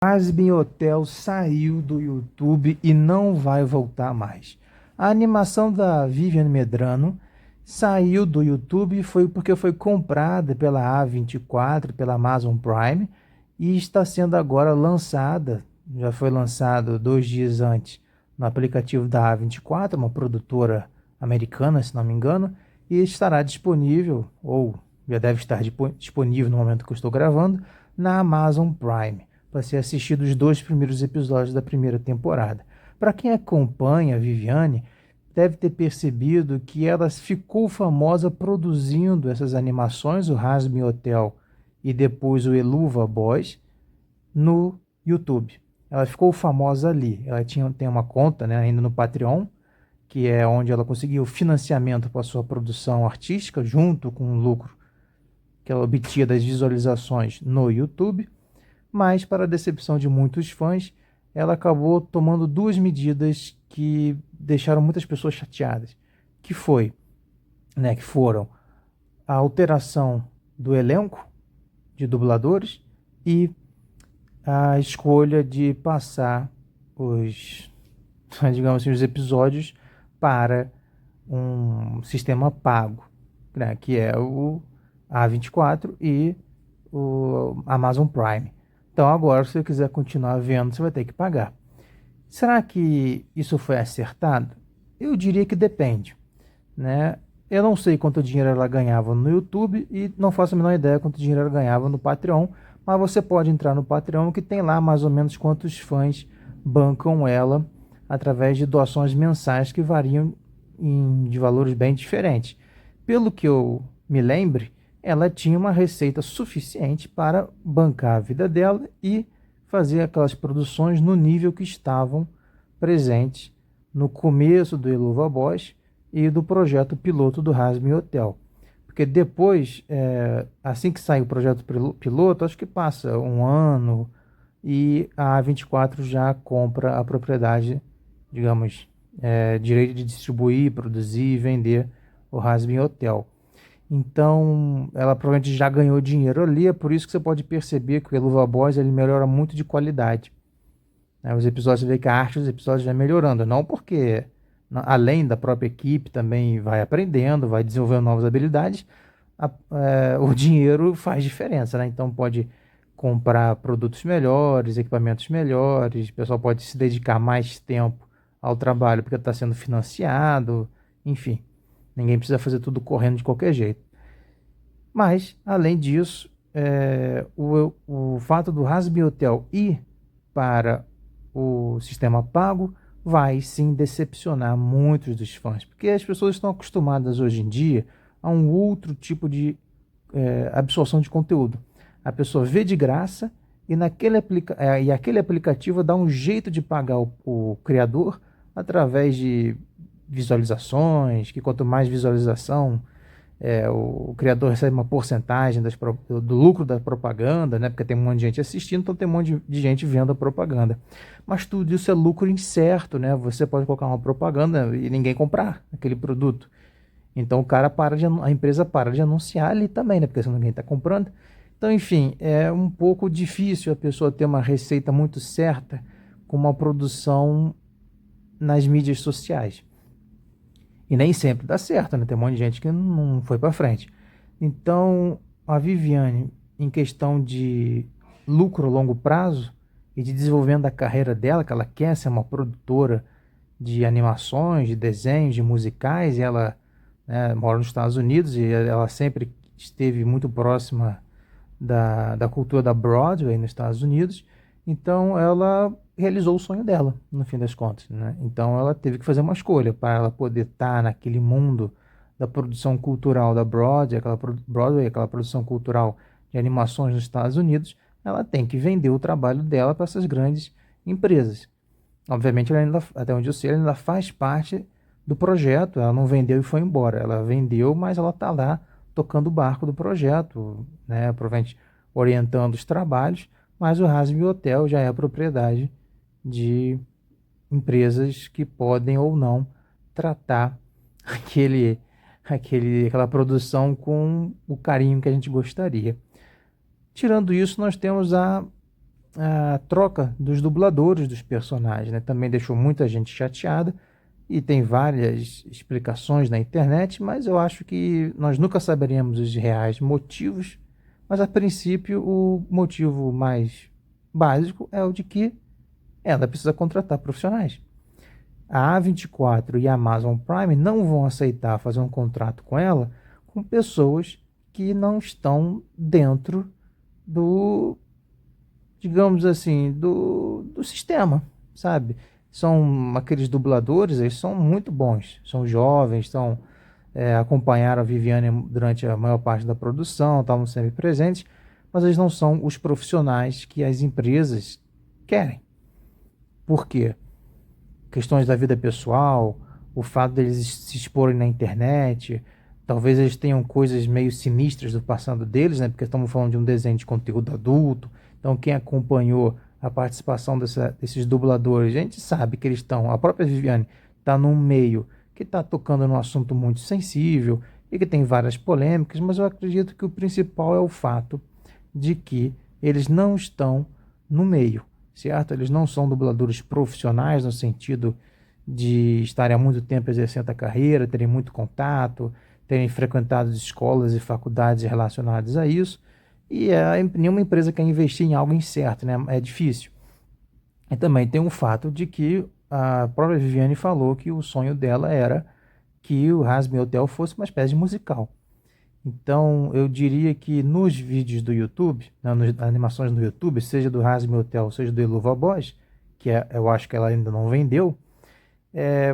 Hazbin Hotel saiu do YouTube e não vai voltar mais. A animação da Viviane Medrano saiu do YouTube porque foi comprada pela A24, pela Amazon Prime, e está sendo agora lançada, já foi lançado 2 dias antes, no aplicativo da A24, uma produtora americana, se não me engano, e estará disponível, ou já deve estar disponível no momento que eu estou gravando, na Amazon Prime para ser assistido os 2 primeiros episódios da primeira temporada. Para quem acompanha a Viviane, deve ter percebido que ela ficou famosa produzindo essas animações, o Hazbin Hotel e depois o Eluva Boys, no YouTube. Ela ficou famosa ali. Ela tem uma conta, né, ainda no Patreon, que é onde ela conseguiu financiamento para sua produção artística, junto com o lucro que ela obtinha das visualizações no YouTube. Mas, para a decepção de muitos fãs, ela acabou tomando 2 medidas que deixaram muitas pessoas chateadas, que foram a alteração do elenco de dubladores e a escolha de passar os, digamos assim, os episódios para um sistema pago, né, que é o A24 e o Amazon Prime. Então agora, se você quiser continuar vendo, você vai ter que pagar. Será que isso foi acertado? Eu diria que depende, né? Eu não sei quanto dinheiro ela ganhava no YouTube e não faço a menor ideia quanto dinheiro ela ganhava no Patreon, mas você pode entrar no Patreon que tem lá mais ou menos quantos fãs bancam ela através de doações mensais que variam de valores bem diferentes. Pelo que eu me lembre, ela tinha uma receita suficiente para bancar a vida dela e fazer aquelas produções no nível que estavam presentes no começo do Eluva Boys e do projeto piloto do Hazbin Hotel. Porque depois, assim que sai o projeto piloto, acho que passa um ano e a A24 já compra a propriedade, digamos, direito de distribuir, produzir e vender o Hazbin Hotel. Então, ela provavelmente já ganhou dinheiro ali, é por isso que você pode perceber que o Eluva Boys ele melhora muito de qualidade. Né? Os episódios, você vê que a arte dos episódios vai melhorando, não porque, além da própria equipe, também vai aprendendo, vai desenvolvendo novas habilidades, o dinheiro faz diferença, né? Então pode comprar produtos melhores, equipamentos melhores, o pessoal pode se dedicar mais tempo ao trabalho porque está sendo financiado, enfim. Ninguém precisa fazer tudo correndo de qualquer jeito. Mas, além disso, o fato do Hazbin Hotel ir para o sistema pago vai sim decepcionar muitos dos fãs, porque as pessoas estão acostumadas hoje em dia a um outro tipo de absorção de conteúdo. A pessoa vê de graça e, e aquele aplicativo dá um jeito de pagar o criador através de visualizações, que quanto mais visualização, o criador recebe uma porcentagem do lucro da propaganda, né? Porque tem um monte de gente assistindo, então tem um monte de gente vendo a propaganda. Mas tudo isso é lucro incerto, né? Você pode colocar uma propaganda e ninguém comprar aquele produto. Então a empresa para de anunciar ali também, né? Porque senão ninguém está comprando. Então, enfim, é um pouco difícil a pessoa ter uma receita muito certa com uma produção nas mídias sociais. E nem sempre dá certo, né? Tem um monte de gente que não foi para frente. Então, a Viviane, em questão de lucro a longo prazo e de desenvolvimento da carreira dela, que ela quer ser uma produtora de animações, de desenhos, de musicais, e ela, né, mora nos Estados Unidos e ela sempre esteve muito próxima da cultura da Broadway nos Estados Unidos. Então ela realizou o sonho dela, no fim das contas, né? Então ela teve que fazer uma escolha para ela poder estar naquele mundo da produção cultural da Broadway, aquela produção cultural de animações nos Estados Unidos. Ela tem que vender o trabalho dela para essas grandes empresas. Obviamente, ela ainda, até onde eu sei, ela ainda faz parte do projeto. Ela não vendeu e foi embora. Ela vendeu, mas ela está lá tocando o barco do projeto, né? Provavelmente orientando os trabalhos, mas o Hazbin Hotel já é propriedade de empresas que podem ou não tratar aquela produção com o carinho que a gente gostaria. Tirando isso, nós temos a troca dos dubladores dos personagens, né? Também deixou muita gente chateada e tem várias explicações na internet, mas eu acho que nós nunca saberemos os reais motivos, mas a princípio o motivo mais básico é o de que ela precisa contratar profissionais. A A24 e a Amazon Prime não vão aceitar fazer um contrato com ela com pessoas que não estão dentro do, digamos assim, do sistema, sabe? São aqueles dubladores, eles são muito bons, são jovens, acompanharam a Viviane durante a maior parte da produção, estavam sempre presentes, mas eles não são os profissionais que as empresas querem. Por quê? Questões da vida pessoal, o fato deles se exporem na internet, talvez eles tenham coisas meio sinistras do passado deles, né? Porque estamos falando de um desenho de conteúdo adulto. Então, quem acompanhou a participação desses dubladores, a gente sabe que eles estão. A própria Viviane está num meio que está tocando num assunto muito sensível e que tem várias polêmicas, mas eu acredito que o principal é o fato de que eles não estão no meio, certo? Eles não são dubladores profissionais no sentido de estarem há muito tempo exercendo a carreira, terem muito contato, terem frequentado escolas e faculdades relacionadas a isso, e nenhuma empresa quer investir em algo incerto, né? É difícil. E também tem o fato de que a própria Viviane falou que o sonho dela era que o Hazbin Hotel fosse uma espécie de musical. Então, eu diria que nos vídeos do YouTube, né, nas animações do YouTube, seja do Hazbin Hotel, seja do Eluva Boys, eu acho que ela ainda não vendeu,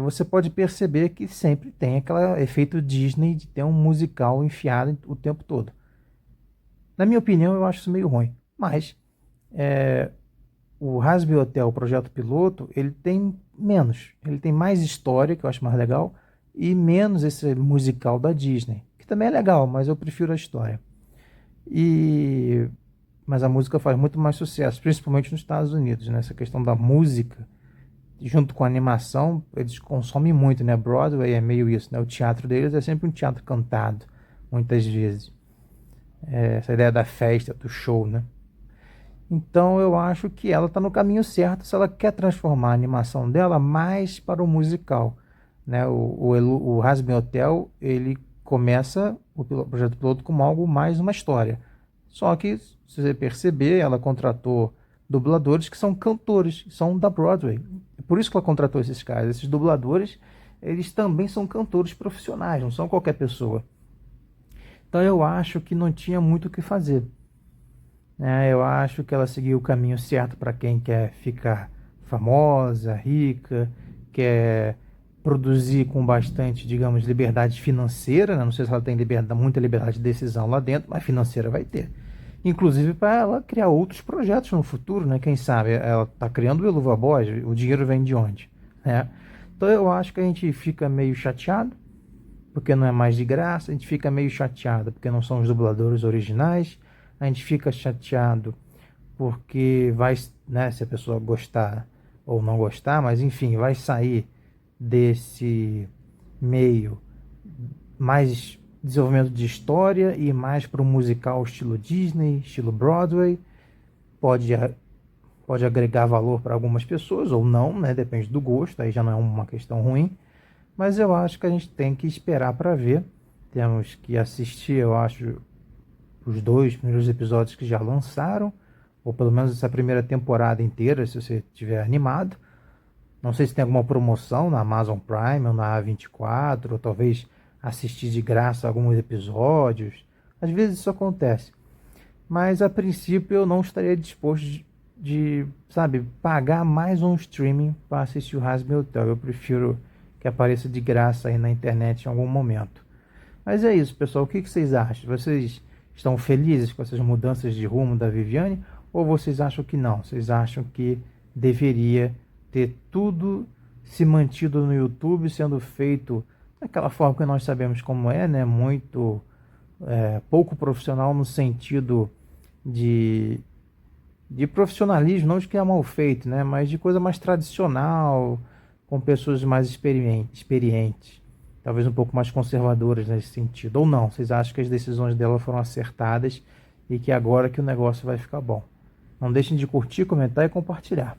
você pode perceber que sempre tem aquele efeito Disney de ter um musical enfiado o tempo todo. Na minha opinião, eu acho isso meio ruim. Mas o Hazbin Hotel, o projeto piloto, ele tem menos. Ele tem mais história, que eu acho mais legal, e menos esse musical da Disney, que também é legal, mas eu prefiro a história. Mas a música faz muito mais sucesso, principalmente nos Estados Unidos, né? Essa questão da música, junto com a animação, eles consomem muito, né? Broadway é meio isso, né? O teatro deles é sempre um teatro cantado, muitas vezes. Essa ideia da festa, do show, né? Então eu acho que ela está no caminho certo se ela quer transformar a animação dela mais para o musical, né? O Hazbin Hotel, ele começa o projeto piloto como algo mais uma história. Só que, se você perceber, ela contratou dubladores que são cantores, são da Broadway. É por isso que ela contratou esses caras. Esses dubladores, eles também são cantores profissionais, não são qualquer pessoa. Então eu acho que não tinha muito o que fazer. Eu acho que ela seguiu o caminho certo para quem quer ficar famosa, rica, quer produzir com bastante, digamos, liberdade financeira, né? Não sei se ela tem muita liberdade de decisão lá dentro, mas financeira vai ter. Inclusive para ela criar outros projetos no futuro, né? Quem sabe ela está criando o Eluva Boys, o dinheiro vem de onde, né? Então eu acho que a gente fica meio chateado, porque não é mais de graça, a gente fica meio chateado porque não são os dubladores originais, a gente fica chateado porque vai, né, se a pessoa gostar ou não gostar, mas enfim, vai sair desse meio mais desenvolvimento de história e mais para um musical estilo Disney, estilo Broadway. Pode agregar valor para algumas pessoas ou não, né? Depende do gosto, aí já não é uma questão ruim. Mas eu acho que a gente tem que esperar para ver. Temos que assistir, eu acho, os 2 primeiros episódios que já lançaram, ou pelo menos essa primeira temporada inteira, se você estiver animado. Não sei se tem alguma promoção na Amazon Prime ou na A24, ou talvez assistir de graça alguns episódios. Às vezes isso acontece. Mas a princípio eu não estaria disposto sabe, pagar mais um streaming para assistir o Hazbin Hotel. Eu prefiro que apareça de graça aí na internet em algum momento. Mas é isso, pessoal. O que vocês acham? Vocês estão felizes com essas mudanças de rumo da Viviane? Ou vocês acham que não? Vocês acham que deveria ter tudo se mantido no YouTube, sendo feito daquela forma que nós sabemos como é, né? Muito pouco profissional no sentido de profissionalismo, não de que é mal feito, né? Mas de coisa mais tradicional, com pessoas mais experientes, talvez um pouco mais conservadoras nesse sentido. Ou não? Vocês acham que as decisões dela foram acertadas e que agora que o negócio vai ficar bom? Não deixem de curtir, comentar e compartilhar.